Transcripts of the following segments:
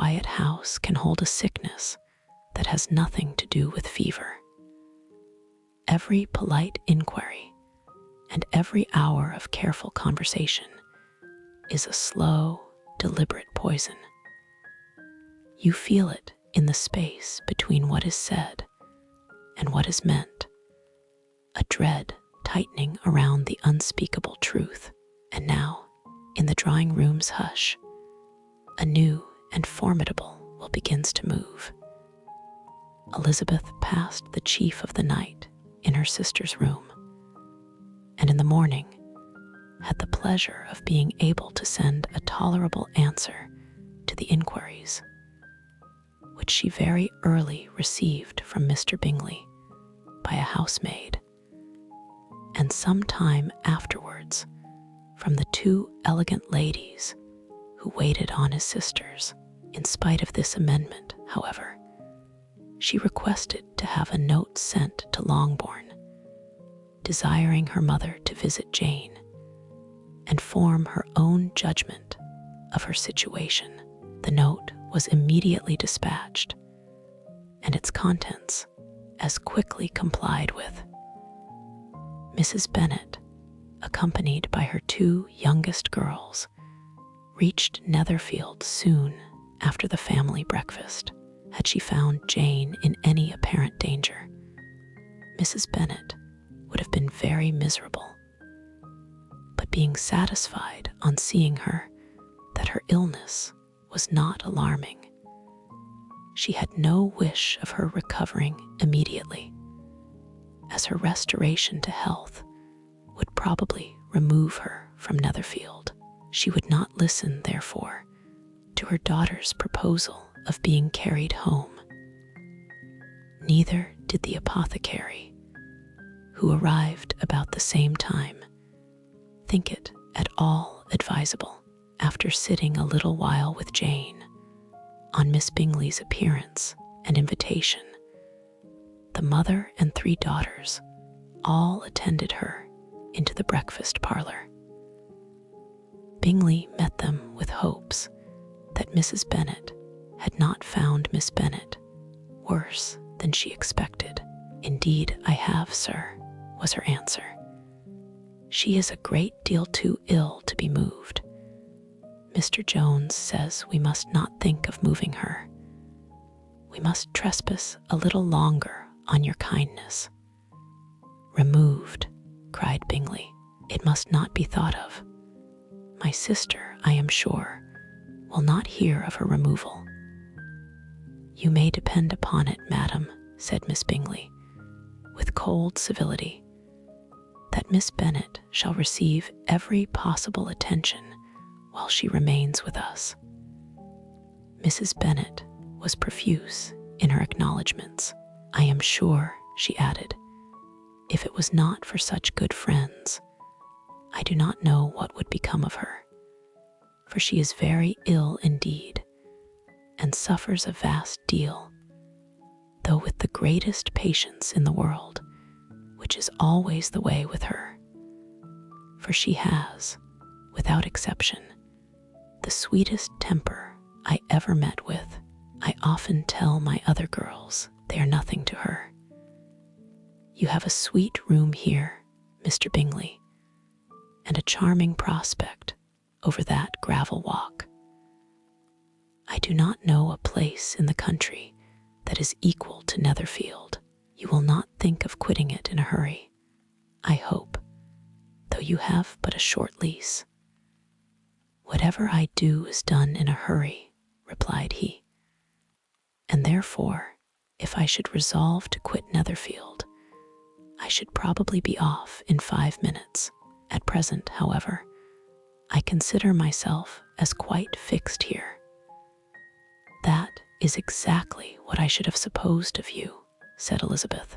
quiet house can hold a sickness that has nothing to do with fever. Every polite inquiry and every hour of careful conversation is a slow, deliberate poison. You feel it in the space between what is said and what is meant, a dread tightening around the unspeakable truth. And now, in the drawing room's hush, a new and formidable will begins to move. Elizabeth passed the chief of the night in her sister's room, and in the morning had the pleasure of being able to send a tolerable answer to the inquiries, which she very early received from Mr. Bingley by a housemaid, and some time afterwards from the two elegant ladies who waited on his sisters. In spite of this amendment, however, she requested to have a note sent to Longbourn, desiring her mother to visit Jane and form her own judgment of her situation. The note was immediately dispatched, and its contents as quickly complied with. Mrs. Bennet, accompanied by her two youngest girls, reached Netherfield soon after the family breakfast. Had she found Jane in any apparent danger, Mrs. Bennet would have been very miserable. But being satisfied on seeing her that her illness was not alarming, she had no wish of her recovering immediately, as her restoration to health would probably remove her from Netherfield. She would not listen, therefore, to her daughter's proposal of being carried home. Neither did the apothecary, who arrived about the same time, think it at all advisable. After sitting a little while with Jane, on Miss Bingley's appearance and invitation, the mother and three daughters all attended her into the breakfast parlor. Bingley met them with hopes that Mrs. Bennet had not found Miss Bennet worse than she expected. "Indeed I have, sir," was her answer. "She is a great deal too ill to be moved. Mr. Jones says we must not think of moving her. We must trespass a little longer on your kindness." "Removed," cried Bingley. "It must not be thought of. My sister, I am sure, will not hear of her removal." "You may depend upon it, madam," said Miss Bingley, with cold civility, "that Miss Bennet shall receive every possible attention while she remains with us." Mrs. Bennet was profuse in her acknowledgments. "I am sure," she added, "if it was not for such good friends, I do not know what would become of her, for she is very ill indeed, and suffers a vast deal, though with the greatest patience in the world, which is always the way with her, for she has, without exception, the sweetest temper I ever met with. I often tell my other girls they are nothing to her. You have a sweet room here, Mr. Bingley, and a charming prospect over that gravel walk. I do not know a place in the country that is equal to Netherfield. You will not think of quitting it in a hurry, I hope, though you have but a short lease." "Whatever I do is done in a hurry," replied he, "and therefore, if I should resolve to quit Netherfield, I should probably be off in 5 minutes. At present, however, I consider myself as quite fixed here." "That is exactly what I should have supposed of you," said Elizabeth.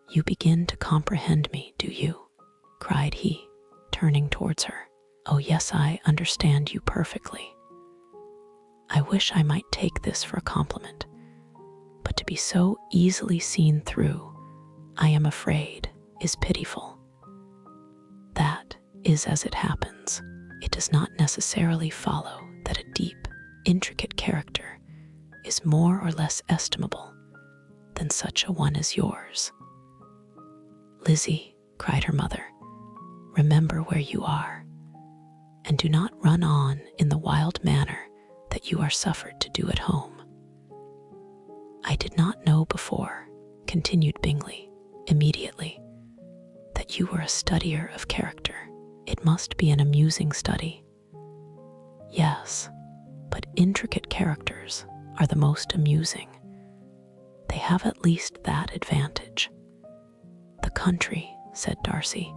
"You begin to comprehend me, do you?" cried he, turning towards her. "Oh yes, I understand you perfectly. I wish I might take this for a compliment, but to be so easily seen through, I am afraid, is pitiful. That is as it happens. It does not necessarily follow that a deep, intricate character is more or less estimable than such a one as yours." "Lizzie," cried her mother, "remember where you are, and do not run on in the wild manner that you are suffered to do at home." "I did not know before," continued Bingley immediately, "that you were a studier of character. It must be an amusing study." "Yes, but intricate characters are the most amusing. They have at least that advantage." "The country," said Darcy,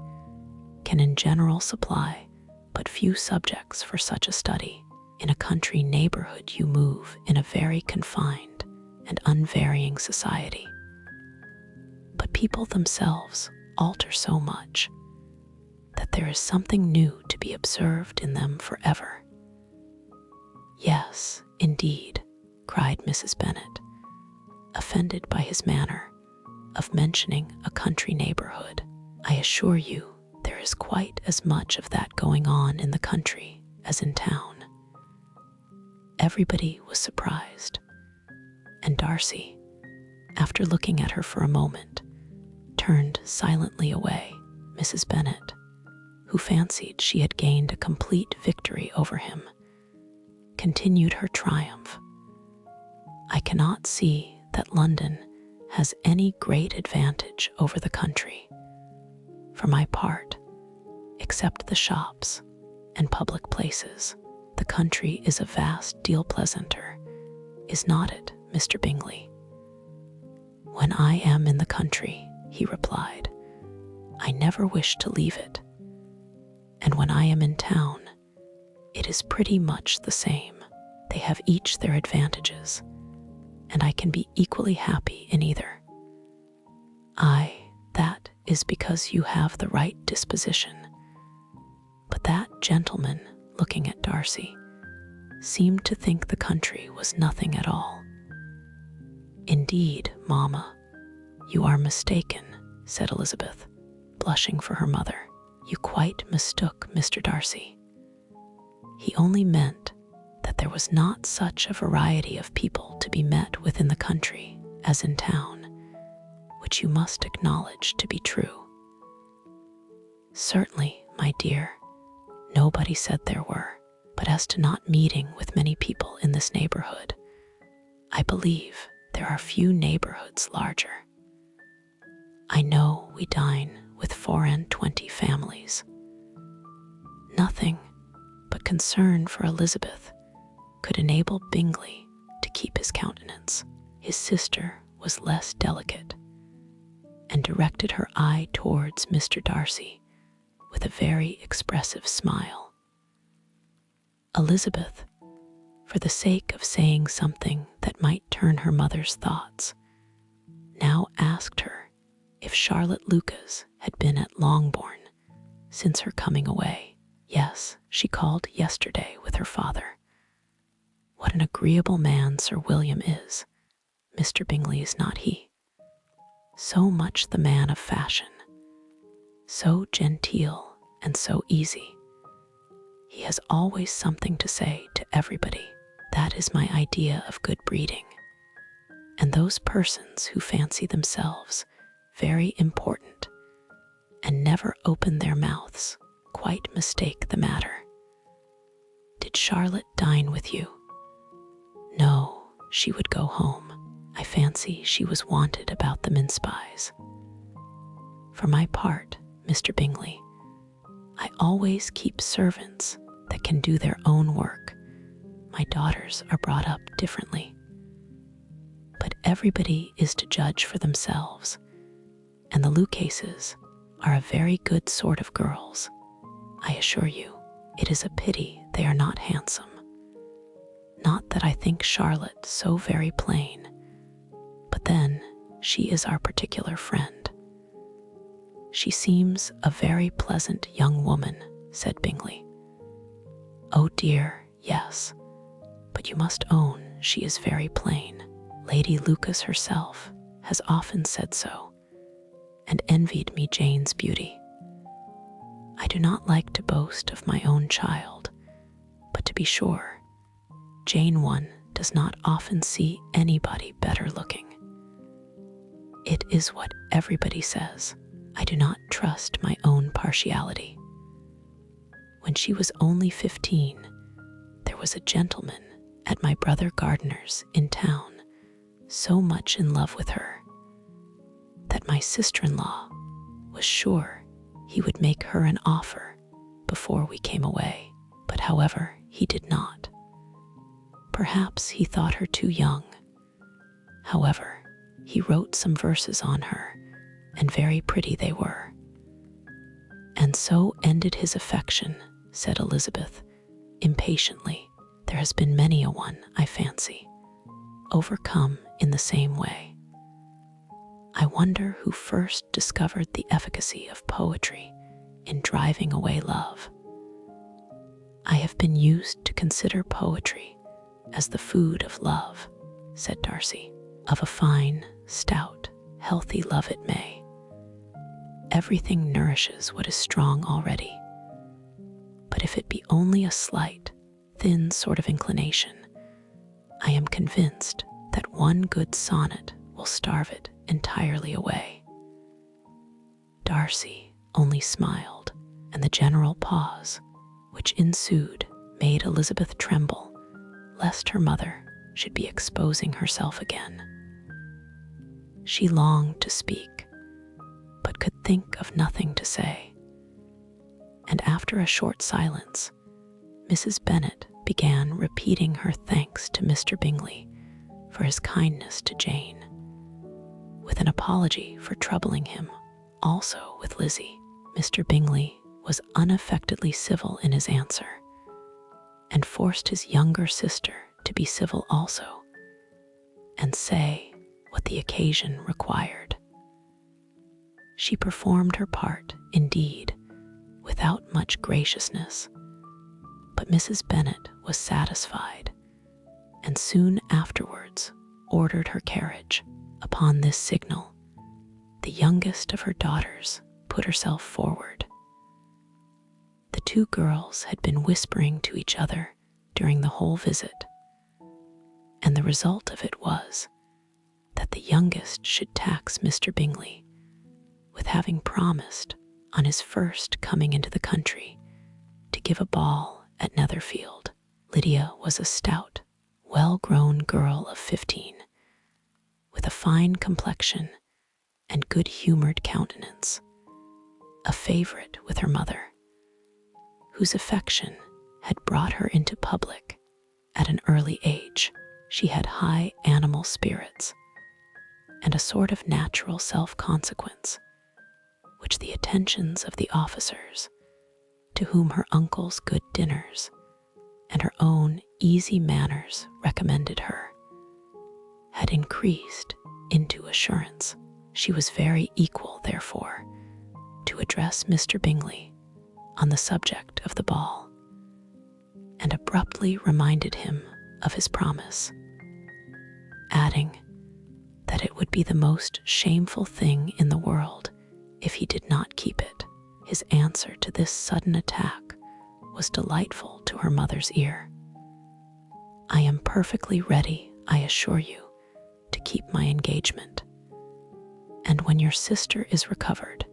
"can in general supply but few subjects for such a study. In a country neighborhood you move in a very confined and unvarying society. But people themselves alter so much that there is something new to be observed in them forever." "Yes, indeed," cried Mrs. Bennet, offended by his manner of mentioning a country neighborhood. "I assure you there is quite as much of that going on in the country as in town." Everybody was surprised, and Darcy, after looking at her for a moment, turned silently away. Mrs. Bennet, who fancied she had gained a complete victory over him, continued her triumph. "I cannot see that London has any great advantage over the country. For my part, except the shops and public places, the country is a vast deal pleasanter, is not it, Mr. Bingley?" "When I am in the country," he replied, "I never wish to leave it, and when I am in town, it is pretty much the same. They have each their advantages, and I can be equally happy in either." "Aye, that is because you have the right disposition." But that gentleman, looking at Darcy, seemed to think the country was nothing at all. "Indeed, mamma, you are mistaken," said Elizabeth, blushing for her mother. "You quite mistook Mr. Darcy. He only meant that there was not such a variety of people to be met with in the country as in town, which you must acknowledge to be true." "Certainly, my dear, nobody said there were, but as to not meeting with many people in this neighborhood, I believe there are few neighborhoods larger. I know we dine with 24 families." Nothing but concern for Elizabeth could enable Bingley to keep his countenance. His sister was less delicate, and directed her eye towards Mr. Darcy with a very expressive smile. Elizabeth, for the sake of saying something that might turn her mother's thoughts, now asked her if Charlotte Lucas had been at Longbourn since her coming away. "Yes, she called yesterday with her father. What an agreeable man Sir William is. Mr. Bingley is not he? So much the man of fashion, so genteel and so easy. He has always something to say to everybody. That is my idea of good breeding. And those persons who fancy themselves very important and never open their mouths quite mistake the matter. Did Charlotte dine with you?" "No, she would go home. I fancy she was wanted about the mince-pies. For my part, Mr. Bingley, I always keep servants that can do their own work. My daughters are brought up differently. But everybody is to judge for themselves, and the Lucases are a very good sort of girls. I assure you, it is a pity they are not handsome. Not that I think Charlotte so very plain, but then she is our particular friend." "She seems a very pleasant young woman," said Bingley. "Oh dear, yes, but you must own she is very plain. Lady Lucas herself has often said so, and envied me Jane's beauty. I do not like to boast of my own child, but to be sure, Jane one does not often see anybody better looking. It is what everybody says. I do not trust my own partiality. When she was only 15, there was a gentleman at my brother Gardiner's in town so much in love with her that my sister-in-law was sure he would make her an offer before we came away. But however, he did not. Perhaps he thought her too young. However, he wrote some verses on her, and very pretty they were. And so ended his affection, said Elizabeth, impatiently. There has been many a one, I fancy, overcome in the same way. I wonder who first discovered the efficacy of poetry in driving away love. I have been used to consider poetry as the food of love, said Darcy. Of a fine, stout, healthy love it may. Everything nourishes what is strong already. But if it be only a slight, thin sort of inclination, I am convinced that one good sonnet will starve it entirely away. Darcy only smiled, and the general pause which ensued made Elizabeth tremble, lest her mother should be exposing herself again. She longed to speak, but could think of nothing to say. And after a short silence, Mrs. Bennet began repeating her thanks to Mr. Bingley for his kindness to Jane, with an apology for troubling him, also with Lizzie. Mr. Bingley was unaffectedly civil in his answer, and forced his younger sister to be civil also, and say what the occasion required. She performed her part, indeed, without much graciousness, but Mrs. Bennet was satisfied, and soon afterwards ordered her carriage. Upon this signal, the youngest of her daughters put herself forward. The two girls had been whispering to each other during the whole visit, and the result of it was that the youngest should tax Mr. Bingley with having promised, on his first coming into the country, to give a ball at Netherfield. Lydia was a stout, well-grown girl of 15, with a fine complexion and good-humored countenance, a favorite with her mother, whose affection had brought her into public at an early age. She had high animal spirits and a sort of natural self-consequence, which the attentions of the officers, to whom her uncle's good dinners and her own easy manners recommended her, had increased into assurance. She was very equal, therefore, to address Mr. Bingley on the subject of the ball, and abruptly reminded him of his promise, adding that it would be the most shameful thing in the world if he did not keep it. His answer to this sudden attack was delightful to her mother's ear. I am perfectly ready, I assure you, to keep my engagement, and when your sister is recovered,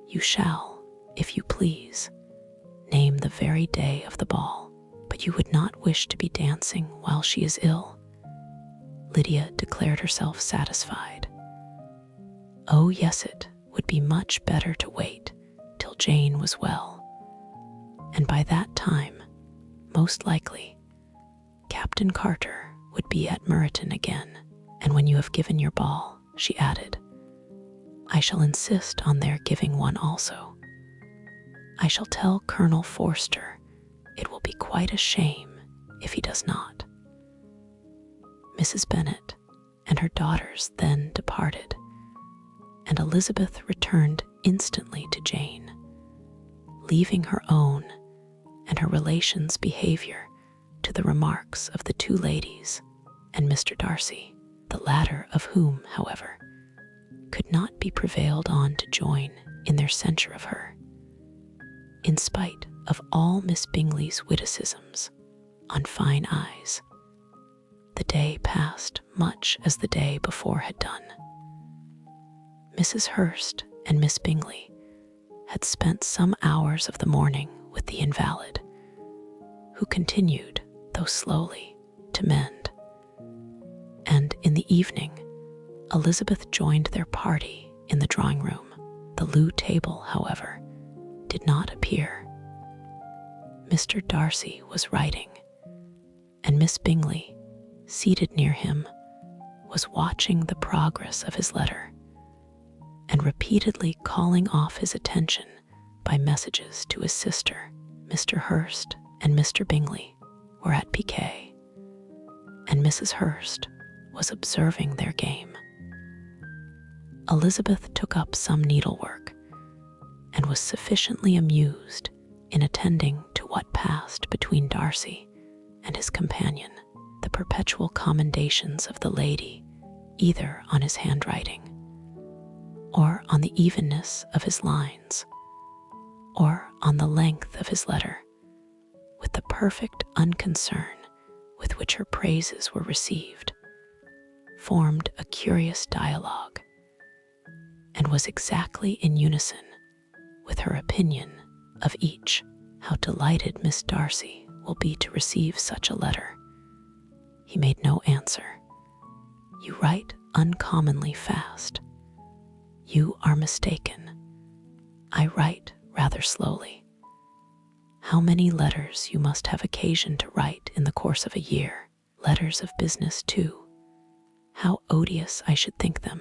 you shall, if you please, name the very day of the ball. But you would not wish to be dancing while she is ill? Lydia declared herself satisfied. Oh yes, it would be much better to wait till Jane was well, and by that time, most likely, Captain Carter would be at Meryton again. And when you have given your ball, she added, I shall insist on their giving one also. I shall tell Colonel Forster it will be quite a shame if he does not. Mrs. Bennet and her daughters then departed, and Elizabeth returned instantly to Jane, leaving her own and her relations' behavior to the remarks of the two ladies and Mr. Darcy, the latter of whom, however, could not be prevailed on to join in their censure of her, in spite of all Miss Bingley's witticisms on fine eyes, the day passed much as the day before had done. Mrs. Hurst and Miss Bingley had spent some hours of the morning with the invalid, who continued, though slowly, to mend. And in the evening, Elizabeth joined their party in the drawing room. The loo table, however, did not appear. Mr. Darcy was writing, and Miss Bingley, seated near him, was watching the progress of his letter and repeatedly calling off his attention by messages to his sister. Mr. Hurst and Mr. Bingley were at piquet, and Mrs. Hurst was observing their game. Elizabeth took up some needlework and was sufficiently amused in attending to what passed between Darcy and his companion, the perpetual commendations of the lady either on his handwriting, or on the evenness of his lines, or on the length of his letter, with the perfect unconcern with which her praises were received, formed a curious dialogue, and was exactly in unison with her opinion of each. How delighted Miss Darcy will be to receive such a letter. He made no answer. You write uncommonly fast. You are mistaken. I write rather slowly. How many letters you must have occasion to write in the course of a year. Letters of business, too. How odious I should think them.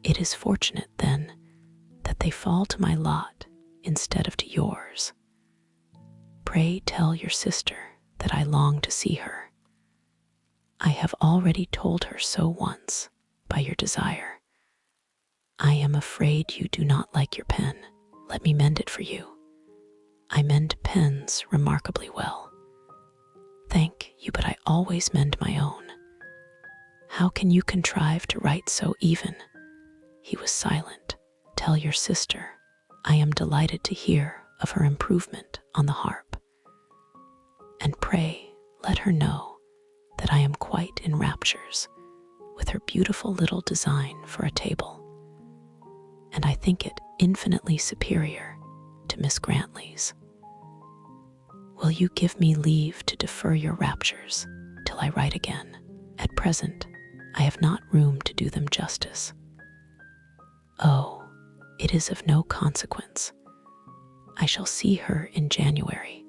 It is fortunate, then, that they fall to my lot instead of to yours. Pray tell your sister that I long to see her. I have already told her so once, by your desire. I am afraid you do not like your pen. Let me mend it for you. I mend pens remarkably well. Thank you, but I always mend my own. How can you contrive to write so even? He was silent. Tell your sister I am delighted to hear of her improvement on the harp. And pray let her know that I am quite in raptures with her beautiful little design for a table, and I think it infinitely superior to Miss Grantley's. Will you give me leave to defer your raptures till I write again? At present, I have not room to do them justice. Oh, it is of no consequence. I shall see her in January.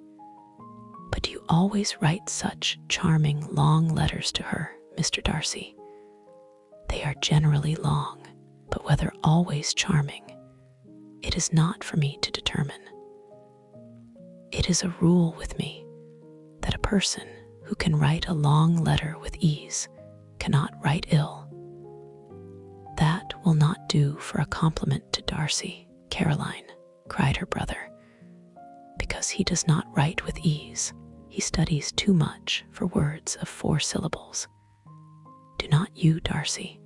But you always write such charming long letters to her, Mr. Darcy. They are generally long, but whether always charming, it is not for me to determine. It is a rule with me that a person who can write a long letter with ease cannot write ill. That will not do for a compliment to Darcy, Caroline, cried her brother, because he does not write with ease. He studies too much for words of 4 syllables. Do not you, Darcy?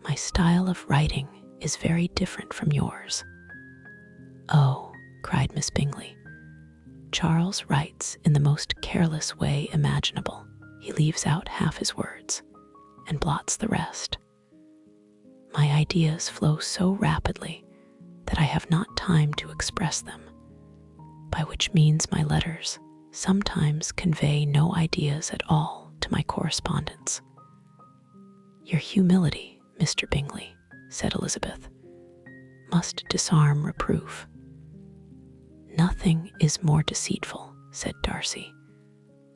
My style of writing is very different from yours. Oh, cried Miss Bingley, Charles writes in the most careless way imaginable. He leaves out half his words and blots the rest. My ideas flow so rapidly that I have not time to express them, by which means my letters sometimes convey no ideas at all to my correspondents. Your humility, Mr. Bingley, said Elizabeth, must disarm reproof. Nothing is more deceitful, said Darcy,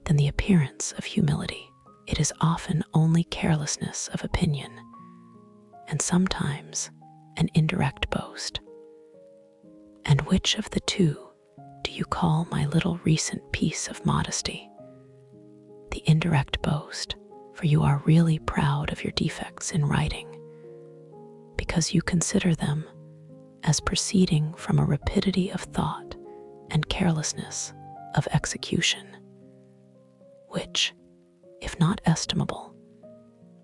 than the appearance of humility. It is often only carelessness of opinion, and sometimes an indirect boast. And which of the two do you call my little recent piece of modesty? The indirect boast, for you are really proud of your defects in writing, because you consider them as proceeding from a rapidity of thought and carelessness of execution, which, if not estimable,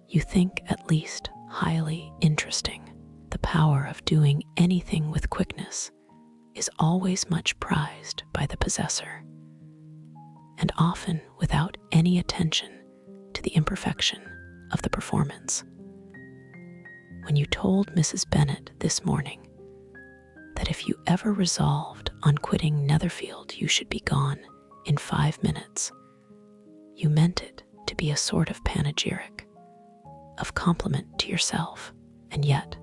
you think at least highly interesting. The power of doing anything with quickness is always much prized by the possessor, and often without any attention the imperfection of the performance. When you told Mrs. Bennet this morning that if you ever resolved on quitting Netherfield you should be gone in 5 minutes, you meant it to be a sort of panegyric, of compliment to yourself. And yet,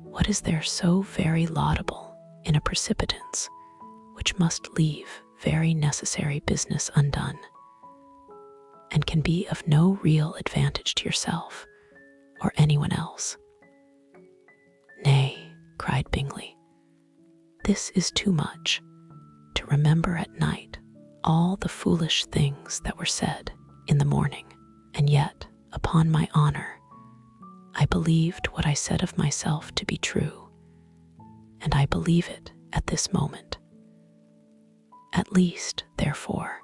what is there so very laudable in a precipitance which must leave very necessary business undone, and can be of no real advantage to yourself or anyone else? Nay, cried Bingley, this is too much, to remember at night all the foolish things that were said in the morning, and yet, upon my honor, I believed what I said of myself to be true, and I believe it at this moment. At least, therefore,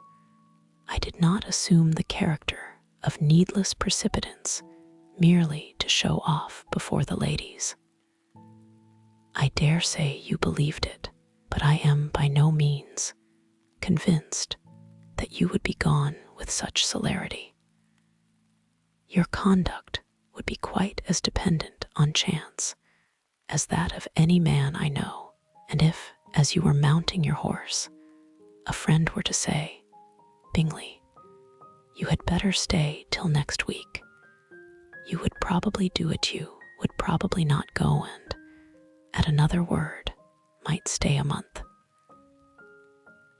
I did not assume the character of needless precipitance merely to show off before the ladies. I dare say you believed it, but I am by no means convinced that you would be gone with such celerity. Your conduct would be quite as dependent on chance as that of any man I know, and if, as you were mounting your horse, a friend were to say, Bingley, you had better stay till next week, you would probably do it. You would probably not go, and, at another word, might stay a month.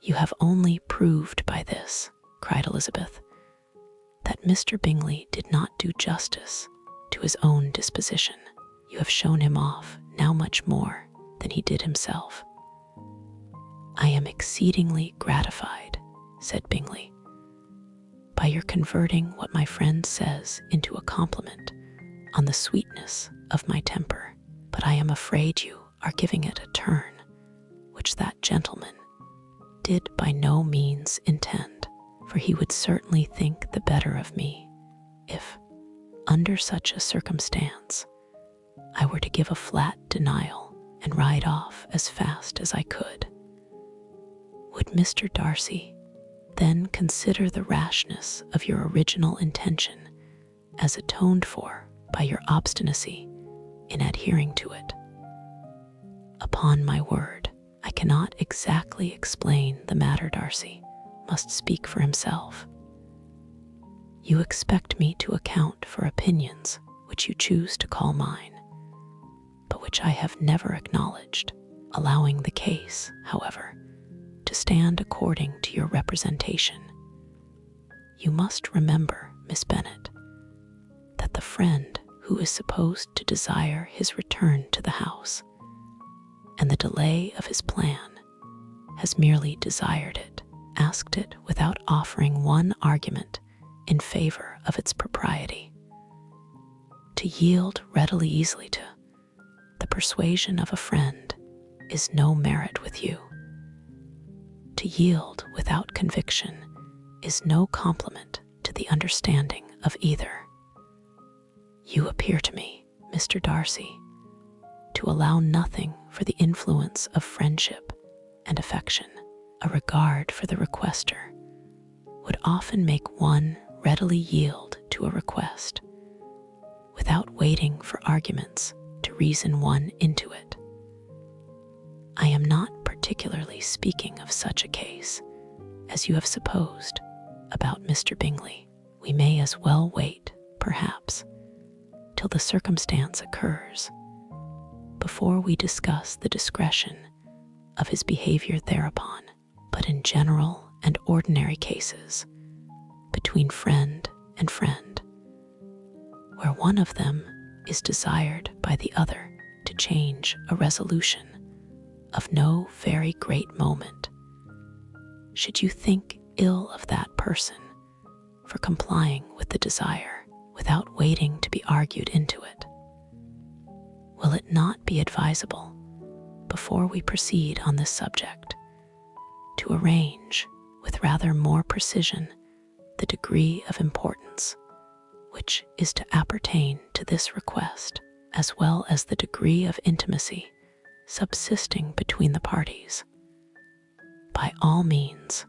You have only proved by this, cried Elizabeth, that Mr. Bingley did not do justice to his own disposition. You have shown him off now much more than he did himself. I am exceedingly gratified, said Bingley, by your converting what my friend says into a compliment on the sweetness of my temper, but I am afraid you are giving it a turn which that gentleman did by no means intend, for he would certainly think the better of me if, under such a circumstance, I were to give a flat denial and ride off as fast as I could. Would Mr. Darcy then consider the rashness of your original intention as atoned for by your obstinacy in adhering to it? Upon my word, I cannot exactly explain the matter. Darcy must speak for himself. You expect me to account for opinions which you choose to call mine, but which I have never acknowledged, allowing the case, however, to stand according to your representation. You must remember, Miss Bennet, that the friend who is supposed to desire his return to the house and the delay of his plan has merely desired it, asked it without offering one argument in favor of its propriety. To yield readily easily to the persuasion of a friend is no merit with you. To yield without conviction is no compliment to the understanding of either. You appear to me, Mr. Darcy, to allow nothing for the influence of friendship and affection. A regard for the requester would often make one readily yield to a request, without waiting for arguments to reason one into it. I am not particularly speaking of such a case as you have supposed about Mr. Bingley. We may as well wait, perhaps, till the circumstance occurs before we discuss the discretion of his behavior thereupon. But in general and ordinary cases, between friend and friend, where one of them is desired by the other to change a resolution of no very great moment, should you think ill of that person for complying with the desire without waiting to be argued into it? Will it not be advisable, before we proceed on this subject, to arrange with rather more precision the degree of importance which is to appertain to this request, as well as the degree of intimacy subsisting between the parties? By all means,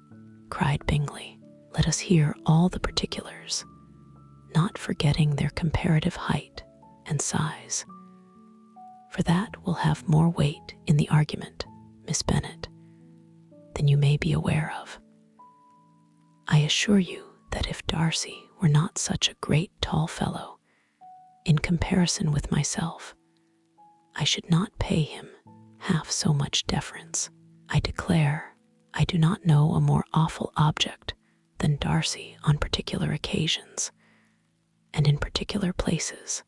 cried Bingley, let us hear all the particulars. not forgetting their comparative height and size, for that will have more weight in the argument, Miss Bennet, than you may be aware of. I assure you that if Darcy were not such a great tall fellow, in comparison with myself, I should not pay him half so much deference. I declare I do not know a more awful object than Darcy on particular occasions, and in particular places,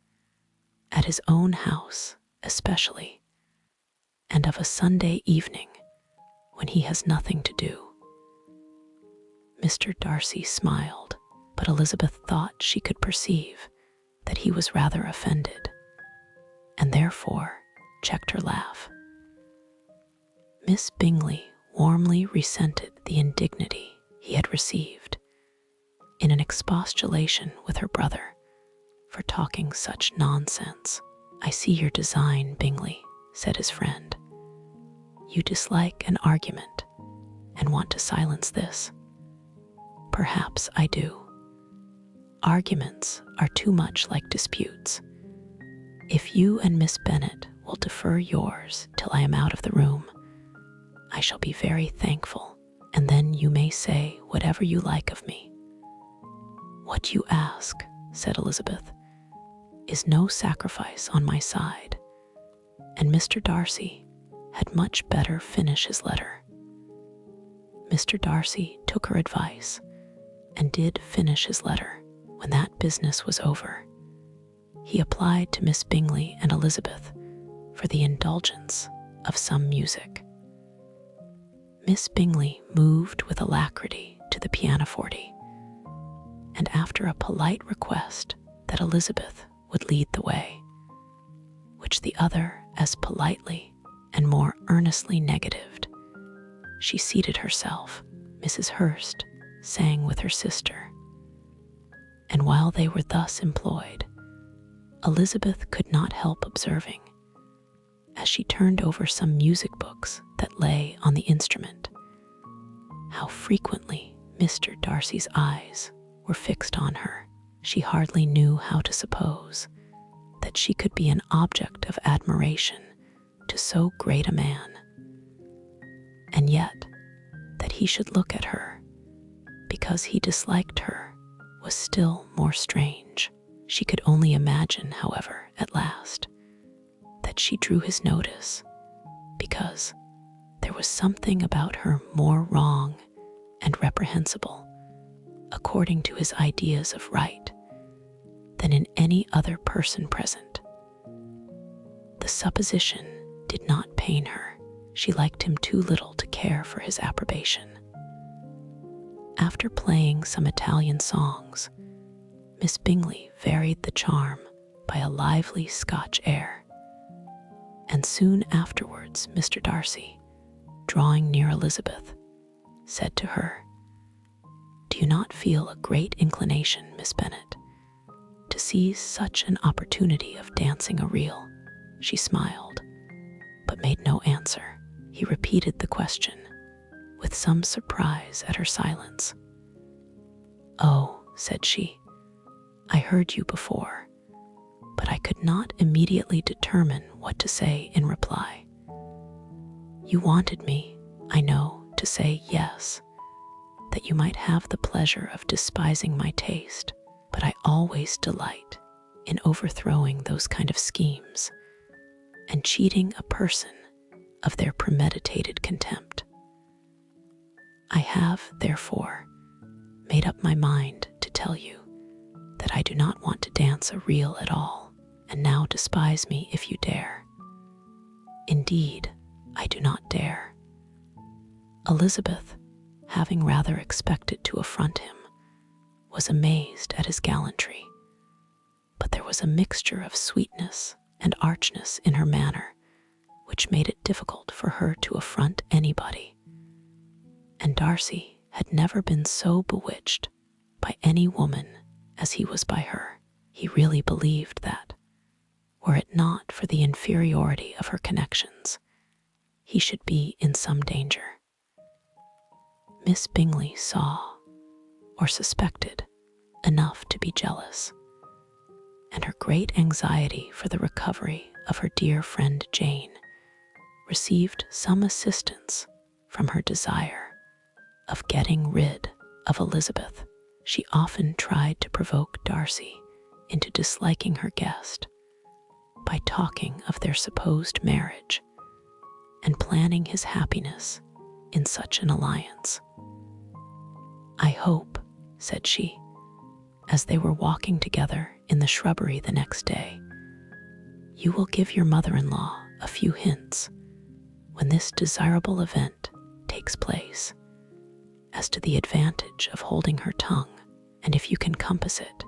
at his own house especially, and of a Sunday evening when he has nothing to do. Mr. Darcy smiled, but Elizabeth thought she could perceive that he was rather offended, and therefore checked her laugh. Miss Bingley warmly resented the indignity he had received in an expostulation with her brother for talking such nonsense. "I see your design, Bingley," said his friend. "You dislike an argument and want to silence this. Perhaps I do. Arguments are too much like disputes. If you and Miss Bennet will defer yours till I am out of the room, I shall be very thankful, and then you may say whatever you like of me." "What you ask," said Elizabeth, "is no sacrifice on my side, and Mr. Darcy had much better finish his letter." Mr. Darcy took her advice and did finish his letter. When that business was over, he applied to Miss Bingley and Elizabeth for the indulgence of some music. Miss Bingley moved with alacrity to the pianoforte, and after a polite request that Elizabeth would lead the way, which the other as politely and more earnestly negatived, she seated herself. Mrs. Hurst sang with her sister, and while they were thus employed, Elizabeth could not help observing, as she turned over some music books that lay on the instrument, how frequently Mr. Darcy's eyes were fixed on her. She hardly knew how to suppose that she could be an object of admiration to so great a man, and yet that he should look at her because he disliked her was still more strange. She could only imagine, however, at last, that she drew his notice because there was something about her more wrong and reprehensible, according to his ideas of right, than in any other person present. The supposition did not pain her. She liked him too little to care for his approbation. After playing some Italian songs, Miss Bingley varied the charm by a lively Scotch air, and soon afterwards Mr. Darcy, drawing near Elizabeth, said to her, "Do you not feel a great inclination, Miss Bennet, to seize such an opportunity of dancing a reel?" She smiled, but made no answer. He repeated the question, with some surprise at her silence. "Oh," said she, "I heard you before, but I could not immediately determine what to say in reply. You wanted me, I know, to say yes, that you might have the pleasure of despising my taste, but I always delight in overthrowing those kind of schemes and cheating a person of their premeditated contempt. I have, therefore, made up my mind to tell you that I do not want to dance a reel at all, and now despise me if you dare. Indeed, I do not dare." Elizabeth, having rather expected to affront him, was amazed at his gallantry, but there was a mixture of sweetness and archness in her manner which made it difficult for her to affront anybody, and Darcy had never been so bewitched by any woman as he was by her. He really believed that, were it not for the inferiority of her connections, he should be in some danger. Miss Bingley saw, or suspected, enough to be jealous, and her great anxiety for the recovery of her dear friend Jane received some assistance from her desire of getting rid of Elizabeth. She often tried to provoke Darcy into disliking her guest by talking of their supposed marriage and planning his happiness in such an alliance. "I hope," said she, as they were walking together in the shrubbery the next day, "you will give your mother-in-law a few hints when this desirable event takes place as to the advantage of holding her tongue, and if you can compass it,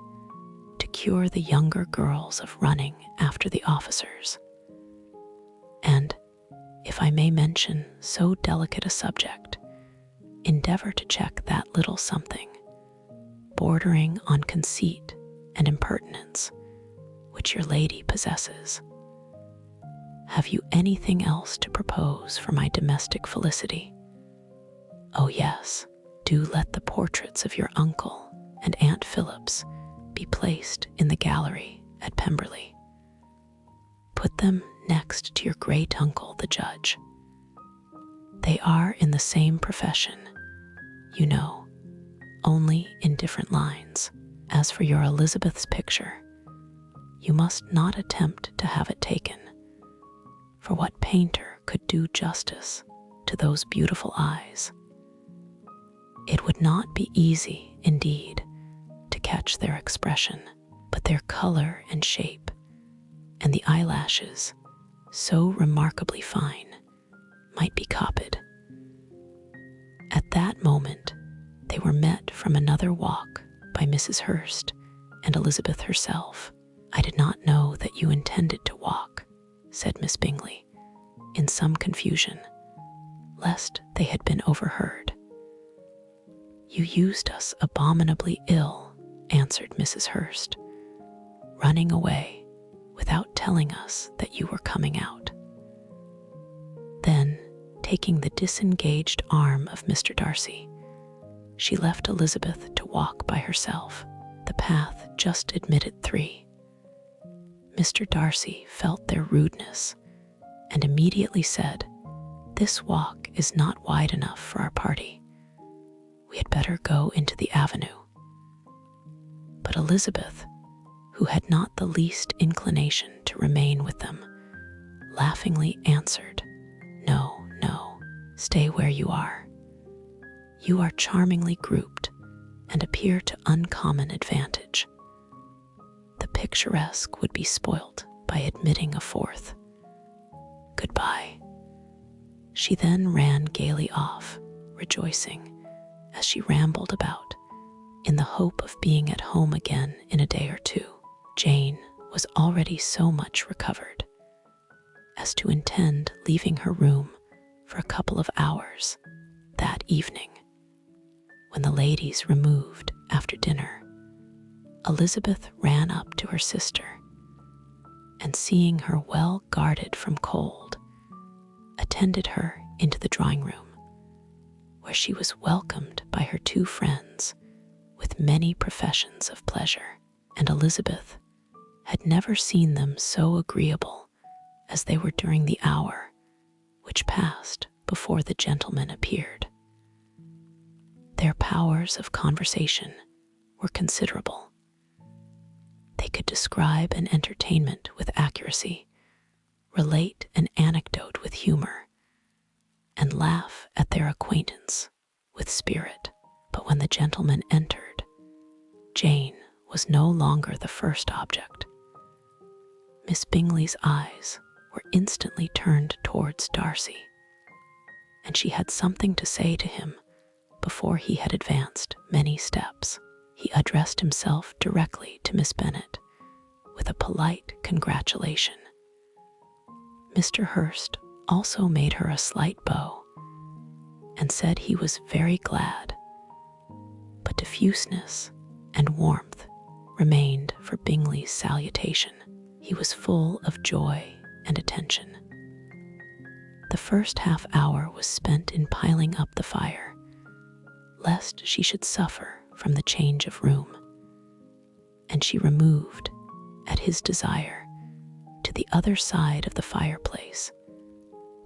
to cure the younger girls of running after the officers. And, if I may mention so delicate a subject, endeavor to check that little something, bordering on conceit and impertinence, which your lady possesses. Have you anything else to propose for my domestic felicity? Oh yes, do let the portraits of your uncle and Aunt Phillips be placed in the gallery at Pemberley. Put them next to your great uncle, the judge. They are in the same profession, you know, only in different lines. As for your Elizabeth's picture, you must not attempt to have it taken, for what painter could do justice to those beautiful eyes? It would not be easy, indeed, to catch their expression, but their color and shape, and the eyelashes, so remarkably fine, might be copied. At that moment, they were met from another walk by Mrs. Hurst and Elizabeth herself. "I did not know that you intended to walk," said Miss Bingley, in some confusion, lest they had been overheard. "You used us abominably ill," answered Mrs. Hurst, "running away without telling us that you were coming out." Then, taking the disengaged arm of Mr. Darcy, she left Elizabeth to walk by herself. The path just admitted 3. Mr. Darcy felt their rudeness and immediately said, "This walk is not wide enough for our party. We had better go into the avenue." But Elizabeth, who had not the least inclination to remain with them, laughingly answered, "No, no, stay where you are. You are charmingly grouped and appear to uncommon advantage. The picturesque would be spoilt by admitting a 4th. Goodbye." She then ran gaily off, rejoicing, as she rambled about, in the hope of being at home again in a day or 2. Jane was already so much recovered as to intend leaving her room for a couple of hours that evening. When the ladies removed after dinner, Elizabeth ran up to her sister, and seeing her well guarded from cold, attended her into the drawing room, where she was welcomed by her 2 friends with many professions of pleasure, and Elizabeth had never seen them so agreeable as they were during the hour which passed before the gentlemen appeared. Their powers of conversation were considerable. They could describe an entertainment with accuracy, relate an anecdote with humor, and laugh at their acquaintance with spirit. But when the gentlemen entered, Jane was no longer the first object. Miss Bingley's eyes were instantly turned towards Darcy, and she had something to say to him before he had advanced many steps. He addressed himself directly to Miss Bennet with a polite congratulation. Mr. Hurst also made her a slight bow and said he was very glad, but diffuseness and warmth remained for Bingley's salutation. He was full of joy and attention. The first half hour was spent in piling up the fire, lest she should suffer from the change of room. and she removed, at his desire, to the other side of the fireplace,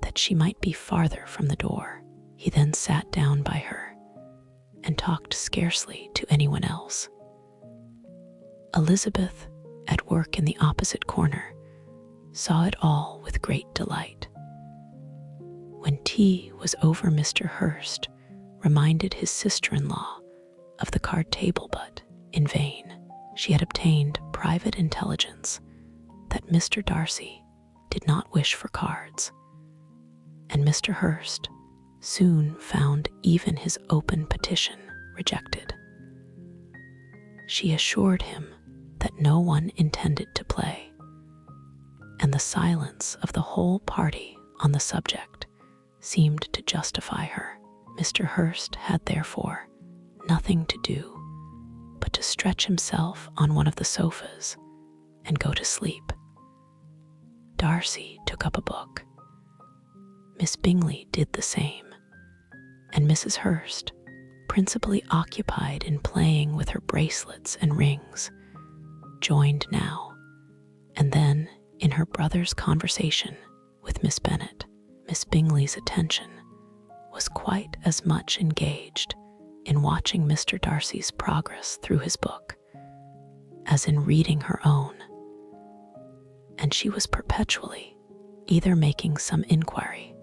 that she might be farther from the door. He then sat down by her and talked scarcely to anyone else. Elizabeth, at work in the opposite corner, saw it all with great delight. When tea was over, Mr. Hurst reminded his sister-in-law of the card table, but in vain. She had obtained private intelligence that Mr. Darcy did not wish for cards, and Mr. Hurst soon found even his open petition rejected. She assured him that no one intended to play, and the silence of the whole party on the subject seemed to justify her. Mr. Hurst had therefore nothing to do but to stretch himself on one of the sofas and go to sleep. Darcy took up a book. Miss Bingley did the same, and Mrs. Hurst, principally occupied in playing with her bracelets and rings, joined now and then in her brother's conversation with Miss Bennet. Miss Bingley's attention was quite as much engaged in watching Mr. Darcy's progress through his book as in reading her own, and she was perpetually either making some inquiry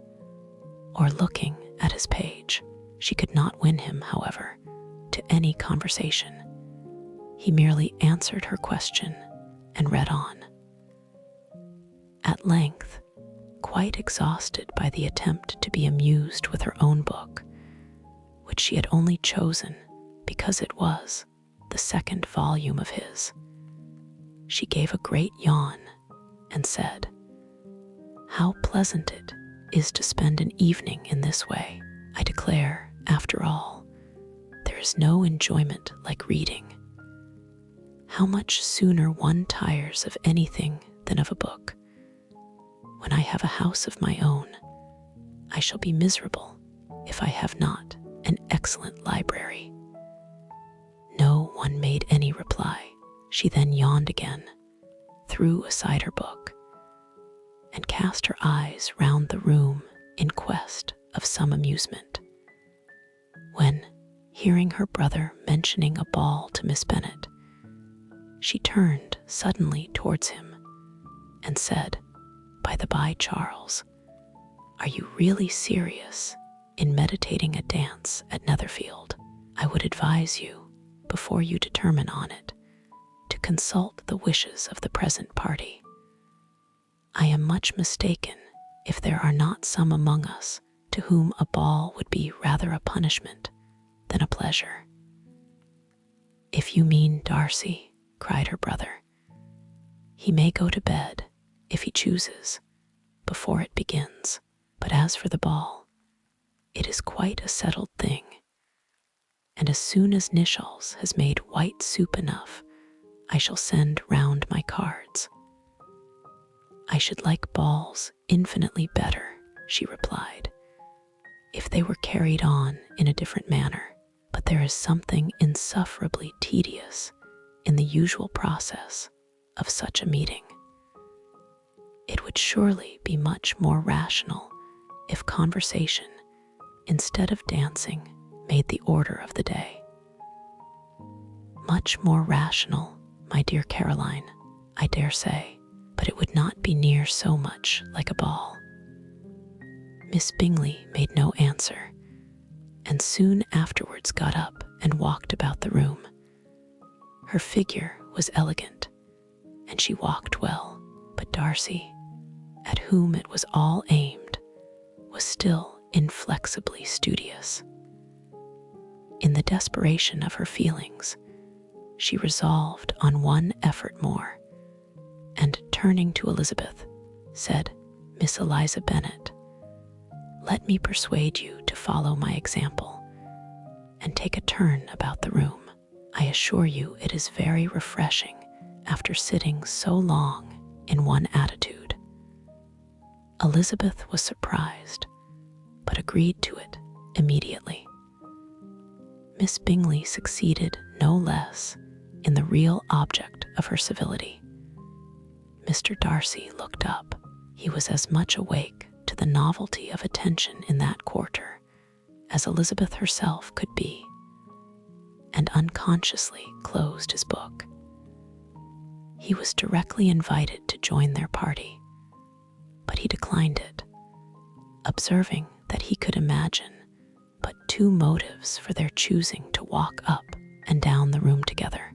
or looking at his page. She could not win him, however, to any conversation. He merely answered her question and read on. At length, quite exhausted by the attempt to be amused with her own book, which she had only chosen because it was the second volume of his, she gave a great yawn and said, "How pleasant it is to spend an evening in this way. I declare, after all, there is no enjoyment like reading. How much sooner one tires of anything than of a book. When I have a house of my own, I shall be miserable if I have not an excellent library." No one made any reply. She then yawned again, threw aside her book, and cast her eyes round the room in quest of some amusement, when, hearing her brother mentioning a ball to Miss Bennet, she turned suddenly towards him and said, "By the by, Charles, are you really serious in meditating a dance at Netherfield? I would advise you, before you determine on it, to consult the wishes of the present party. I am much mistaken if there are not some among us to whom a ball would be rather a punishment than a pleasure." "If you mean Darcy," cried her brother, "he may go to bed, if he chooses, before it begins. But as for the ball, it is quite a settled thing, and as soon as Nishalls has made white soup enough, I shall send round my cards." "I should like balls infinitely better," she replied, "if they were carried on in a different manner. But there is something insufferably tedious in the usual process of such a meeting. It would surely be much more rational if conversation, instead of dancing, made the order of the day." "Much more rational, my dear Caroline, I dare say, but it would not be near so much like a ball." Miss Bingley made no answer, and soon afterwards got up and walked about the room. Her figure was elegant, and she walked well, but Darcy, at whom it was all aimed, was still inflexibly studious. In the desperation of her feelings, she resolved on one effort more, and turning to Elizabeth, said, "Miss Eliza Bennet, let me persuade you to follow my example, and take a turn about the room. I assure you it is very refreshing after sitting so long in one attitude." Elizabeth was surprised, but agreed to it immediately. Miss Bingley succeeded no less in the real object of her civility. Mr. Darcy looked up. He was as much awake to the novelty of attention in that quarter as Elizabeth herself could be, and unconsciously closed his book. He was directly invited to join their party, but he declined it, observing that he could imagine but two motives for their choosing to walk up and down the room together,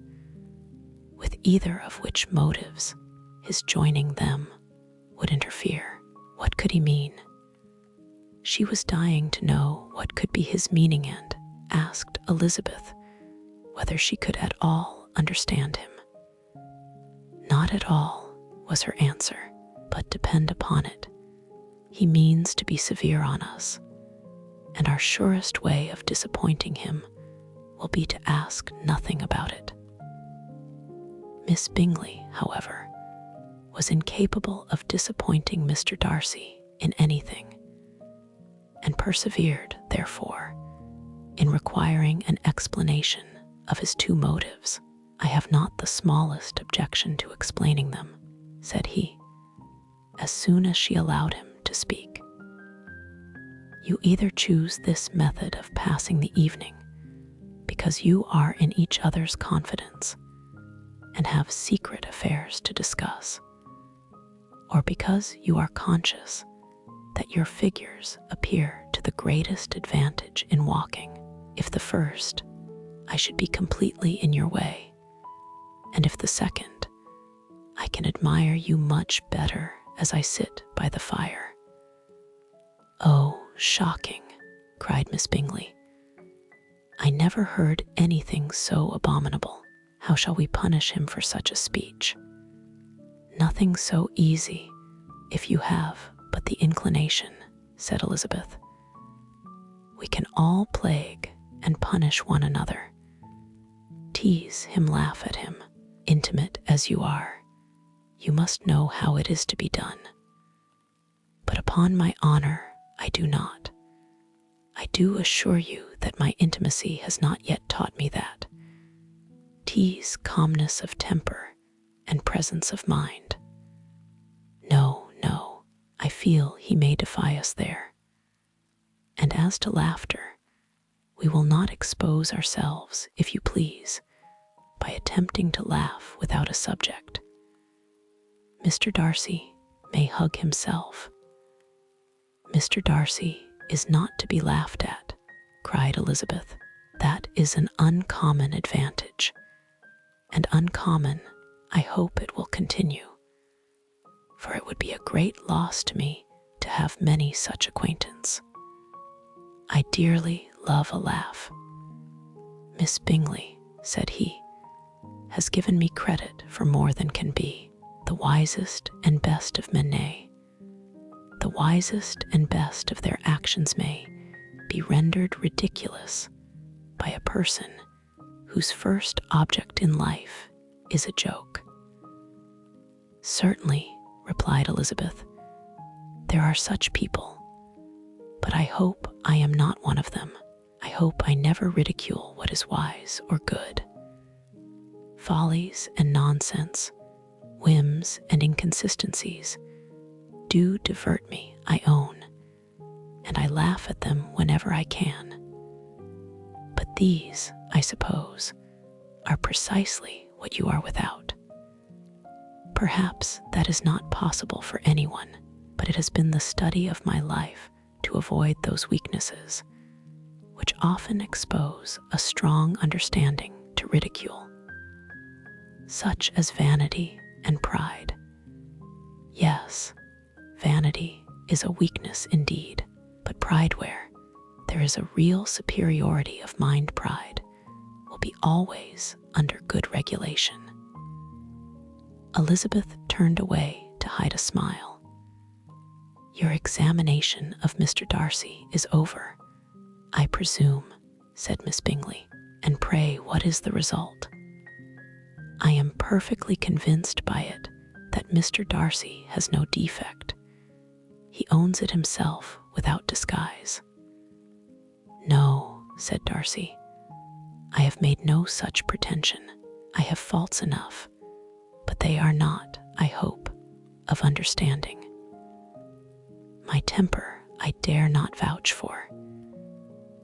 with either of which motives his joining them would interfere. What could he mean? She was dying to know what could be his meaning and asked Elizabeth whether she could at all understand him. Not at all, was her answer, but depend upon it, he means to be severe on us, and our surest way of disappointing him will be to ask nothing about it. Miss Bingley, however, was incapable of disappointing Mr. Darcy in anything, and persevered, therefore, in requiring an explanation of his two motives. "I have not the smallest objection to explaining them," said he, as soon as she allowed him to speak. "You either choose this method of passing the evening because you are in each other's confidence and have secret affairs to discuss, or because you are conscious that your figures appear to the greatest advantage in walking. If the first, I should be completely in your way, and if the second, I can admire you much better as I sit by the fire." "Oh, shocking," cried Miss Bingley. "I never heard anything so abominable. How shall we punish him for such a speech?" "Nothing so easy, if you have but the inclination," said Elizabeth. "We can all plague and punish one another. Tease him, laugh at him. Intimate as you are, you must know how it is to be done. But upon my honor, I do not. I do assure you that my intimacy has not yet taught me that. Tease calmness of temper and presence of mind. No, no, I feel he may defy us there. And as to laughter, we will not expose ourselves, if you please, by attempting to laugh without a subject. Mr. Darcy may hug himself." "Mr. Darcy is not to be laughed at," cried Elizabeth. "That is an uncommon advantage, and uncommon I hope it will continue, for it would be a great loss to me to have many such acquaintance. I dearly love a laugh. Miss Bingley," said he, "has given me credit for more than can be. The wisest and best of men, nay, the wisest and best of their actions may be rendered ridiculous by a person whose first object in life is a joke." "Certainly," replied Elizabeth, "there are such people, but I hope I am not one of them. I hope I never ridicule what is wise or good. Follies and nonsense, whims and inconsistencies do divert me, I own, and I laugh at them whenever I can. But these, I suppose, are precisely what you are without. Perhaps that is not possible for anyone, but it has been the study of my life to avoid those weaknesses which often expose a strong understanding to ridicule, such as vanity and pride. Yes, vanity is a weakness indeed, but pride, where there is a real superiority of mind, pride will be always under good regulation." Elizabeth turned away to hide a smile. "Your examination of Mr. Darcy is over, I presume," said Miss Bingley. "And pray, what is the result?" "I am perfectly convinced by it that Mr. Darcy has no defect. He owns it himself without disguise." "No," said Darcy, "I have made no such pretension. I have faults enough, but they are not, I hope, of understanding. My temper I dare not vouch for.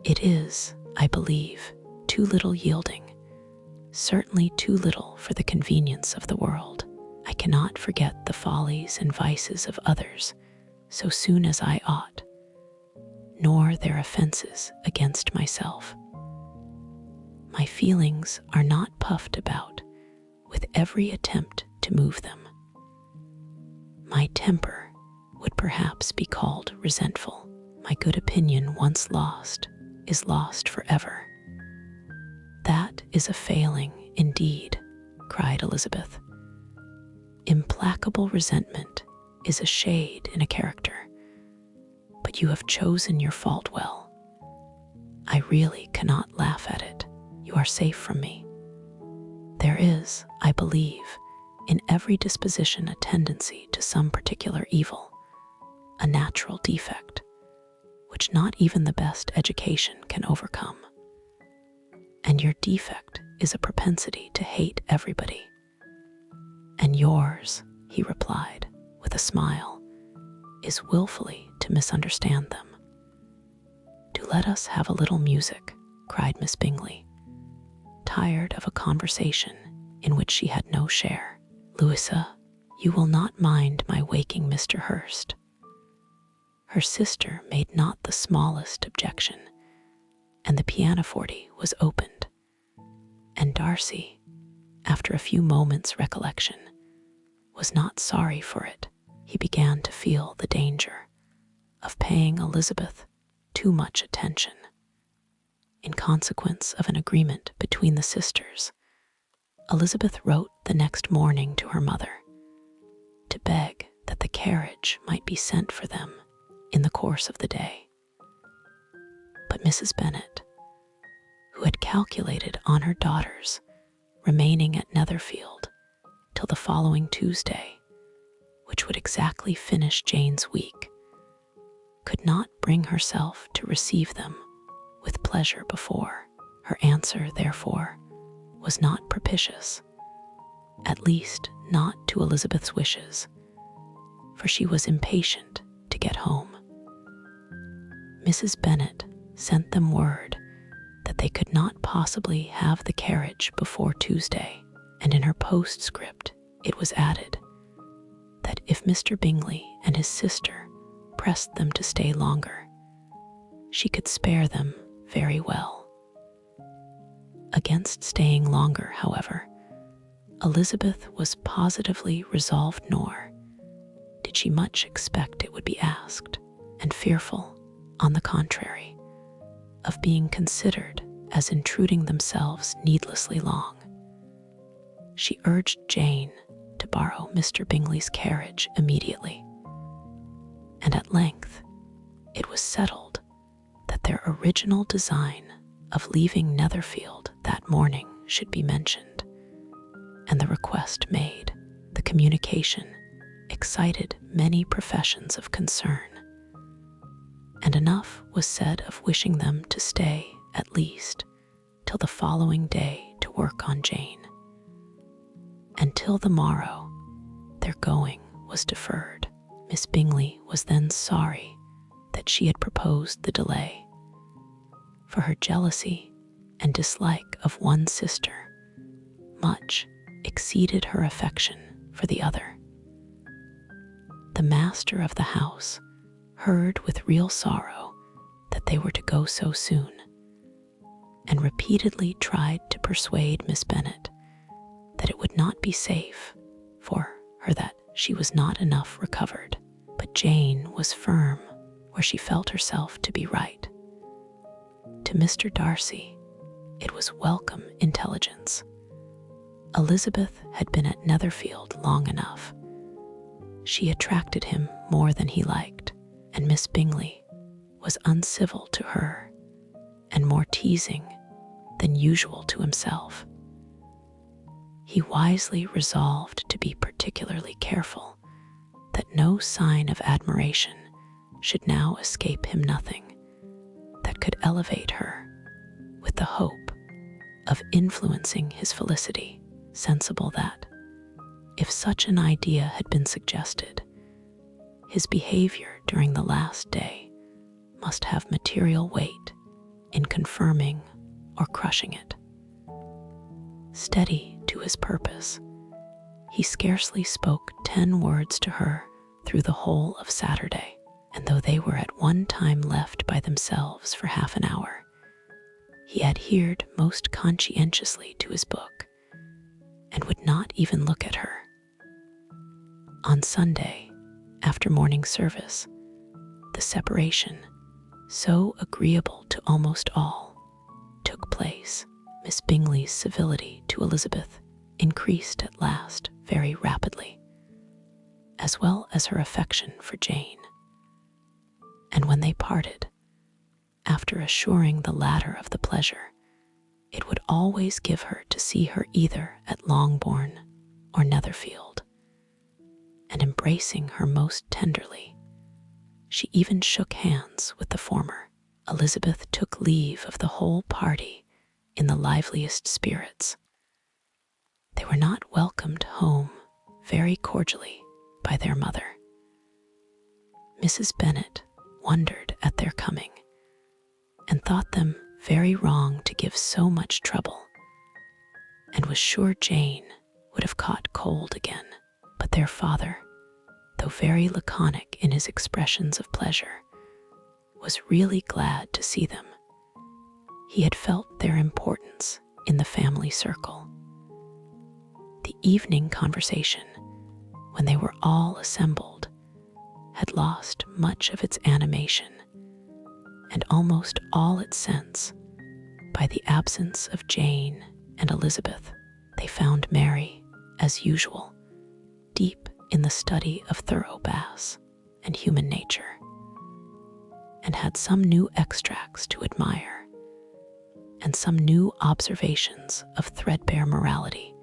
It is, I believe, too little yielding, certainly too little for the convenience of the world. I cannot forget the follies and vices of others so soon as I ought, nor their offenses against myself. My feelings are not puffed about with every attempt to move them. My temper would perhaps be called resentful. My good opinion once lost is lost forever. That is a failing indeed, cried Elizabeth. Implacable resentment is a shade in a character, but you have chosen your fault well. I really cannot laugh at it. You are safe from me. There is, I believe, in every disposition a tendency to some particular evil, a natural defect, which not even the best education can overcome. And your defect is a propensity to hate everybody. And yours, he replied, with a smile, is willfully to misunderstand them. Do let us have a little music, cried Miss Bingley, tired of a conversation in which she had no share. Louisa, you will not mind my waking Mr. Hurst. Her sister made not the smallest objection, and the pianoforte was opened, and Darcy, after a few moments' recollection, was not sorry for it. He began to feel the danger of paying Elizabeth too much attention. In consequence of an agreement between the sisters, Elizabeth wrote the next morning to her mother to beg that the carriage might be sent for them in the course of the day. But Mrs. Bennet, who had calculated on her daughters remaining at Netherfield till the following Tuesday, which would exactly finish Jane's week, could not bring herself to receive them with pleasure before. Her answer, therefore, was not propitious, at least not to Elizabeth's wishes, for she was impatient to get home. Mrs. Bennet sent them word that they could not possibly have the carriage before Tuesday, and in her postscript it was added that if Mr. Bingley and his sister pressed them to stay longer, she could spare them very well. Against staying longer, however, Elizabeth was positively resolved, nor did she much expect it would be asked, and fearful, on the contrary, of being considered as intruding themselves needlessly long. She urged Jane to borrow Mr. Bingley's carriage immediately, and at length it was settled that their original design of leaving Netherfield that morning should be mentioned, and the request made. The communication excited many professions of concern, and enough was said of wishing them to stay at least till the following day to work on Jane. And till the morrow, their going was deferred. Miss Bingley was then sorry that she had proposed the delay, for her jealousy and dislike of one sister much exceeded her affection for the other. The master of the house heard with real sorrow that they were to go so soon, and repeatedly tried to persuade Miss Bennet that it would not be safe for her, that she was not enough recovered. But Jane was firm where she felt herself to be right. To Mr. Darcy, it was welcome intelligence. Elizabeth had been at Netherfield long enough. She attracted him more than he liked, and Miss Bingley was uncivil to her and more teasing than usual to himself. He wisely resolved to be particularly careful that no sign of admiration should now escape him, nothing that could elevate her with the hope of influencing his felicity. sensible that, if such an idea had been suggested, his behavior during the last day must have material weight in confirming or crushing it. Steady to his purpose, he scarcely spoke 10 words to her through the whole of Saturday, and though they were at one time left by themselves for half an hour, he adhered most conscientiously to his book and would not even look at her. On Sunday, after morning service, the separation, so agreeable to almost all, took place. Miss Bingley's civility to Elizabeth increased at last very rapidly, as well as her affection for Jane. And when they parted, after assuring the latter of the pleasure it would always give her to see her either at Longbourn or Netherfield, and embracing her most tenderly, she even shook hands with the former, Elizabeth took leave of the whole party in the liveliest spirits. They were not welcomed home very cordially by their mother. Mrs. Bennet wondered at their coming, and thought them very wrong to give so much trouble, and was sure Jane would have caught cold again. But their father, though very laconic in his expressions of pleasure, was really glad to see them. He had felt their importance in the family circle. The evening conversation, when they were all assembled, had lost much of its animation and almost all its sense by the absence of Jane and Elizabeth. They found Mary, as usual, deep in the study of thorough bass and human nature, and had some new extracts to admire, and some new observations of threadbare morality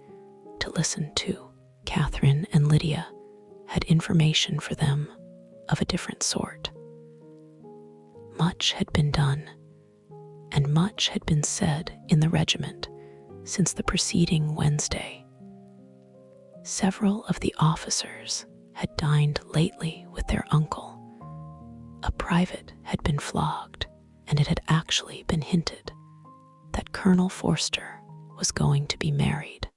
to listen to. Catherine and Lydia had information for them of a different sort. Much had been done, and much had been said in the regiment since the preceding Wednesday. Several of the officers had dined lately with their uncle. A private had been flogged, and it had actually been hinted that Colonel Forster was going to be married.